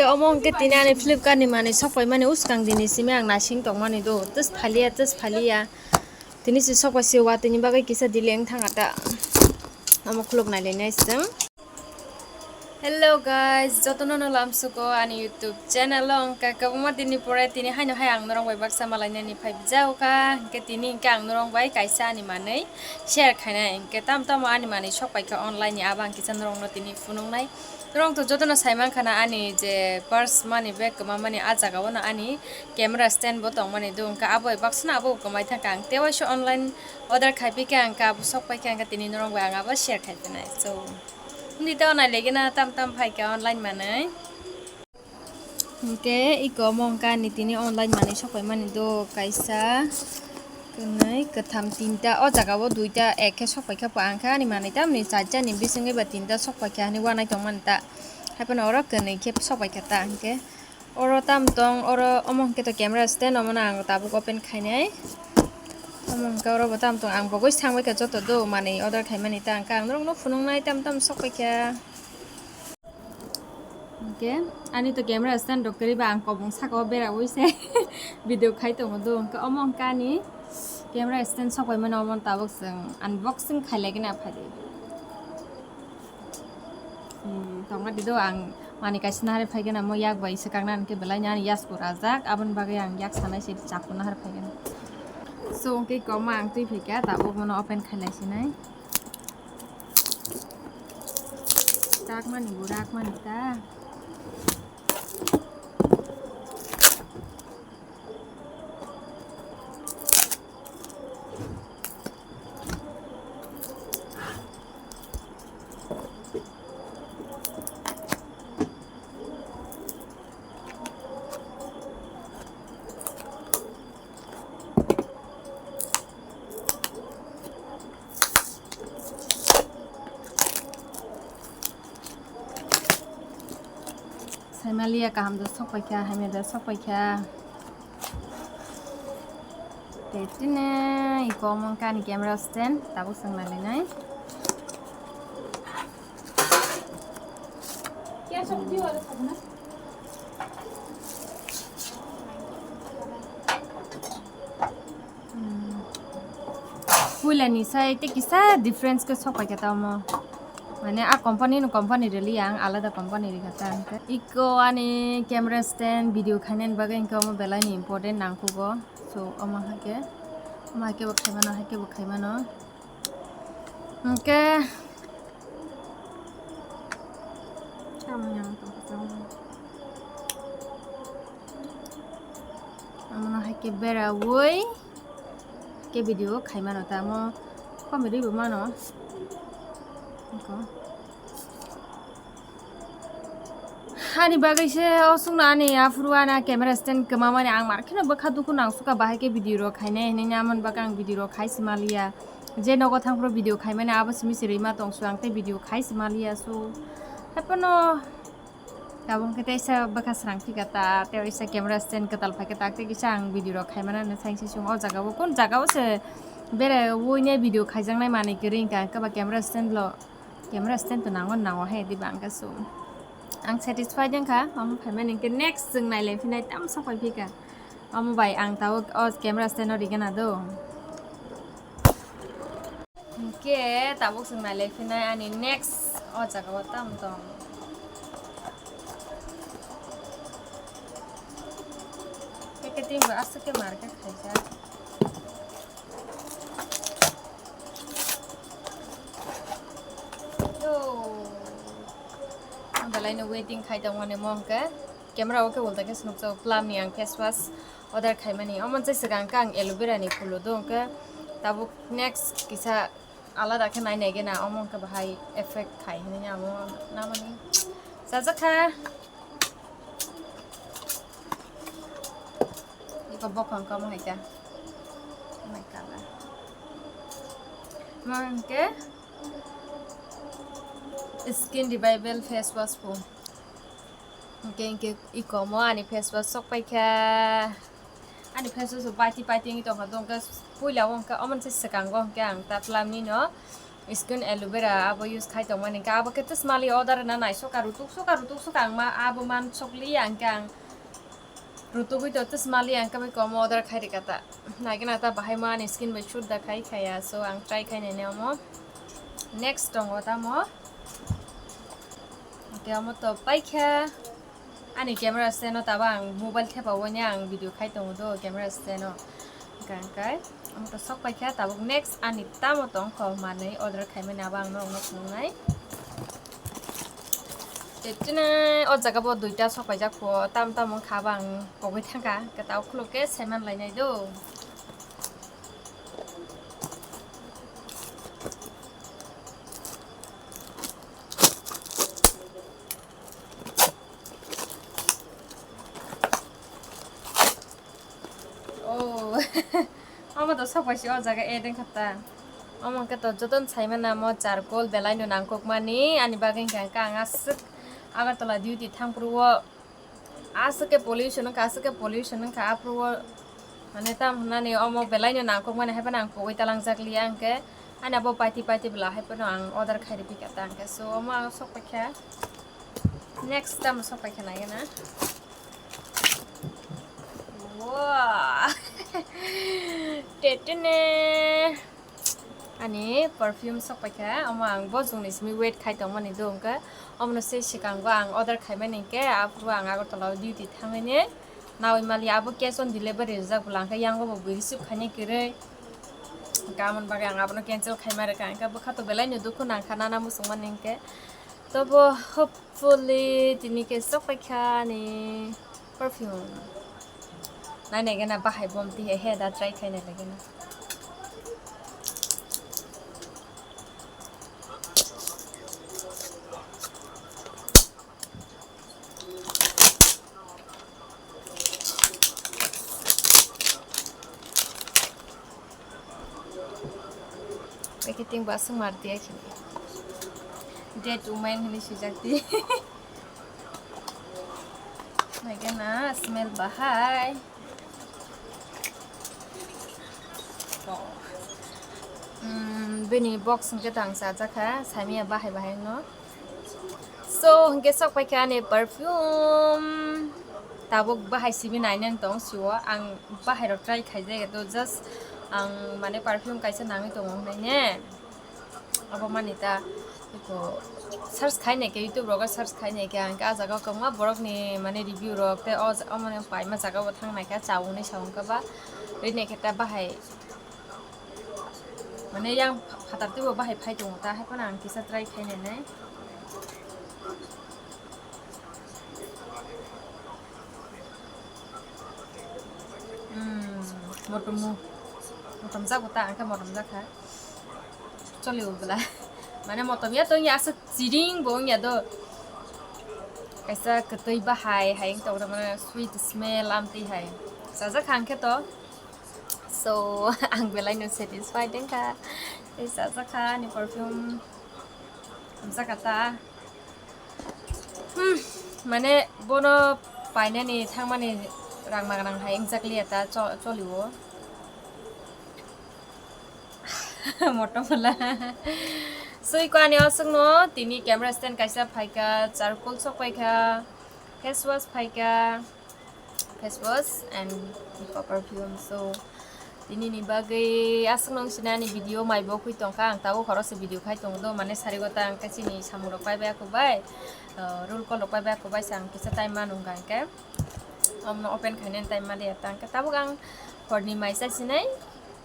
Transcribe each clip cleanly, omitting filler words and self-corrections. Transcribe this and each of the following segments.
ke omong ke tinani Flipkart ni mani sokai mani uskang dini simi ang nasing tong mani do tus phalia tini si sokai si wa tini bagai kisa dileng thangata amoklok nai lenai sing. Hello guys, jotono no lamsuko ani YouTube channel long ka kabuma tini pore tini haino hai ang norong bai baksa malai ni 5 jau ka ke tini ka ang norong bai kaisa ani manei share khaina ke tam ani mani sokai ka online ni abang kisan norong no tini funung nai norong to jotono saiman khana ani je purse mani bag kama mani ajaga wona ani camera stand bo tong mani dung ka aboi baksna abo kamai thaka ang tewa sho online order khaipi ka ang ka sokai ka ang tini norong bai ang aba share khaina so dito na lagi na tam phai ka online manai ke iko mongka ni tini online mani sokai mani do kaisa kunai katham tinta o jaga bo duita ekhe sokai ka pa angka ni mani tam ni sajja ni bisingai ba tinta sokai ka ni wanai tong manta happen ora kunai ke sokai ka ta angke oro tam tong oro omong ke to camera stand omona ang tabu open khainai omong ka oro batam tong ang bogoi sangbai ka joto do mani order khaimani ta angka ang norong no funung nai tam sokai ka. Okay, ani to camera stand dokeri ba ang kobong sako bera oise video khai tong do ka omong ka ni camera stand sokai mano omon tabok sing unboxing khailagi na phadi tongna dido ang mani kaisna har phaigena mo yak bai sakangna ke belai nyani yas ko rajak abon bagai ang yak sanai se chapuna har phaigena so ke koma ang tui phika tabok mano open khailai sinai tak mani burak mani ta Saimalia ka ham do sokai kya hame da sokai kya tetine iko mong ka ni camera stand tabu sang la lenai क्या सब्जी वाला सब ना full ani sai te kisa difference ka sokai ka ta mo mane a company really yang alada company ri kata iko ani camera stand video khainen bagai ko mo belai ni important nang ko so ama hake bo khaimano hake bo khaimano okay amana hake bera woi ke video khaimano ta mo comedy bo mano ani bagai se osungna ani afruana camera stand kamamani ang markhina bakha duku nang suka bahai ke video ro khaine ni naman bakang video ro khai simalia je nogo thangpro video khaimane abo simi sirima tong suang te video khai simalia so hapono tabung ke tesa bakha sarang thikata te isa camera stand katal phake takte kisang video ro khaimana na saingse sung o jaga bo kon jaga bo se bere woine video khaijangnai mani kering ka ka camera stand to nangon nawo he di bang ka so ang satisfied jang ka am phaimani ke next jeng nai le phinai tam sapai phika am bai ang taw o camera stand ori gana do ke tabuk jeng nai le phinai ani next o jaga bo tam tong ke ting ba asa ke market khaisa belai no waiting khai tang mane mongka camera oke bolta ke snuk so plum ni ang face wash order khai mani amon chai sagang kang aloe vera ni phulo dongka tabu next kisa alada ke nai nege na amon ka bahai effect khai ni amo na mani saja kha iko bokang ka mo haita mai kala mangke skin revival face wash po ke iko mo ani face wash sok pai kha ani face wash pati ngi to ha dong ka puila wong ka amon se sakang gong ka ang ta plam ni no skin aloe vera abo use khai tong mani ka abo ketes mali order na nai soka rutuk ang ma abo man chokli ang kang rutuk ito tes mali ang kami ko order khai rikata na gina ta bahai man skin be shoot da khai khaya so ang try khai ne mo next tong ota mo ke mo to pai kha ani camera stand no tabang mobile thepa wonya ang video khai tong do camera stand no kan kai am to sok pai kha tabuk next ani tamo tong kho manai order khai me na bang no ngai tetine o jaga bo duita sok pai jak pho tam kha bang pogoi thanga ka taw khloke seman lai nai do Amo to sok paisi o jaga edeng khata amo ke to joton saimana mo charcoal belai no nangkok mani ani bagin ka asuk agar tola duty thangpruo asuke pollution ka apruo mane tam nani amo belai no nangkok mani heba nang poi talang jakli angke ani abo paiti bela heba nang order khairi pikata angke so amo sok pakha next time sok pakha na gena wow tetene ani perfume sok pakha amo ang bo jungni simi wait khai tong mani do angka amno se sikang ba ang order khai mani ke apru ang agar tola duty thangene nawi mali abo cash on delivery jak bulangka yang bo receive khani kire kamon baga ang abno cancel khai mare ka angka bokha to belai no dukhu nang khana na musung mani ke tobo hopefully tini ke sok pakha ni perfume nai ne gena bahai bom ti he da try khai na lagena packaging basung mar diya khini dead woman hini sijakti lagena smell bahai bini box ngke tang sa jakha samia bahai no so ngke sok paikha ni perfume tabuk bahai sibi nainen tong siwa ang bahai ro try khai jai to just ang mane perfume kaisa nami tong nai ne abo manita ko search khai ne ke youtube ro search khai ne ke ang ka jaga ko ma borok ni mane review ro te o mane pai ma jaga bo thang nai ka chawu ni saung ka ba rine kheta bahai mane yang phatar te bo bahai phai tong ta hai pana ang kisa try khai ne nai motom jak ta angka motom jak ha choli ubla mane motom ya to ya sa jiring bo ya do kaisa ketoi bahai haing to mane sweet smell amti hai sa jak khang ke to so ang belai no satisfied den ka sa jak kha ni perfume zakata mane bono paina ni thangmani rang magang hai exactly eta choliwo moto mala so ikwani asung no tini camera stand kaisa phaika charcoal sok paika face wash and perfume so tini ni bagai asung nong sinani video mai bo kui tongka ang tawo khorose video khai tong do mane sarigota ang kasini samuro pai ba ko bai roll call pai ba ko bai sang kisa time manung ga ke amno open khainen time ma dia tang ka tabuk ang horni mai sa sinai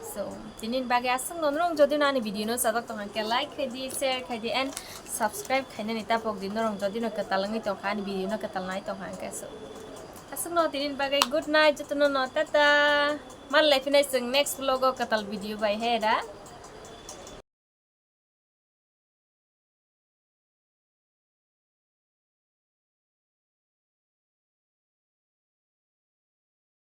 so tinin bage asung nonrong jodi nani video no sadak tong ke like khai di share khai di and subscribe khaine ni tapok din norong jodi no katalangi tong khani video no katalnai tong hang ka so asung no tinin bage good night jotono no tata mal life nei sing next vlog katal video bai he da